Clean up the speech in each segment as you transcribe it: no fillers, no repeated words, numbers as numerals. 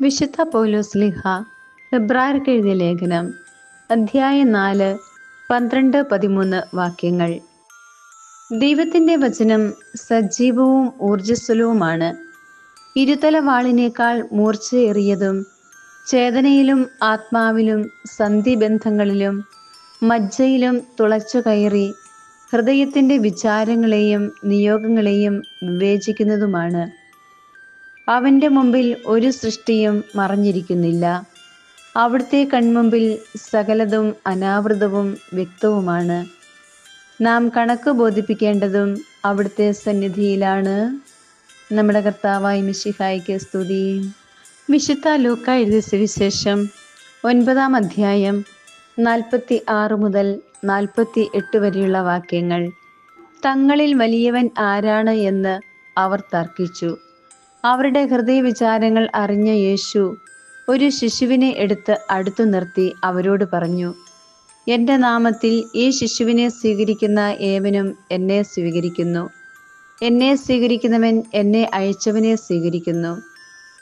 വിശുദ്ധ പൗലോസ്ലീഹ എബ്രായർക്ക് എഴുതിയ ലേഖനം അധ്യായം 4 12-13 വാക്യങ്ങൾ. ദൈവത്തിൻ്റെ വചനം സജീവവും ഊർജ്ജസ്വലവുമാണ്, ഇരുതല വാളിനേക്കാൾ മൂർച്ചയേറിയതും, ചേതനയിലും ആത്മാവിലും സന്ധിബന്ധങ്ങളിലും മജ്ജയിലും തുളച്ചു കയറി ഹൃദയത്തിൻ്റെ വിചാരങ്ങളെയും നിയോഗങ്ങളെയും വിവേചിക്കുന്നതുമാണ്. അവൻ്റെ മുമ്പിൽ ഒരു സൃഷ്ടിയും മറഞ്ഞിരിക്കുന്നില്ല. അവിടുത്തെ കൺമുമ്പിൽ സകലതും അനാവൃതവും വ്യക്തവുമാണ്. നാം കണക്ക് ബോധിപ്പിക്കേണ്ടതും അവിടുത്തെ സന്നിധിയിലാണ്. നമ്മുടെ കർത്താവായ മിശിഹായ്ക്ക് സ്തുതി. വിശുദ്ധ ലൂക്ക എഴുതിയ സുവിശേഷം 9-ാം അധ്യായം 46 മുതൽ 48 വരെയുള്ള വാക്യങ്ങൾ. തങ്ങളിൽ വലിയവൻ ആരാണ് എന്ന് അവർ തർക്കിച്ചു. അവരുടെ ഹൃദയവിചാരങ്ങൾ അറിഞ്ഞ യേശു ഒരു ശിശുവിനെ എടുത്ത് അടുത്തു നിർത്തി അവരോട് പറഞ്ഞു, എൻ്റെ നാമത്തിൽ ഈ ശിശുവിനെ സ്വീകരിക്കുന്ന ഏവനും എന്നെ സ്വീകരിക്കുന്നു. എന്നെ സ്വീകരിക്കുന്നവൻ എന്നെ അയച്ചവനെ സ്വീകരിക്കുന്നു.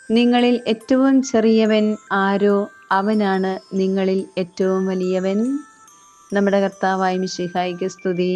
നിങ്ങളിൽ ഏറ്റവും ചെറിയവൻ ആരോ അവനാണ് നിങ്ങളിൽ ഏറ്റവും വലിയവൻ. നമ്മുടെ കർത്താവായ മിശിഹായ്ക്ക് സ്തുതി.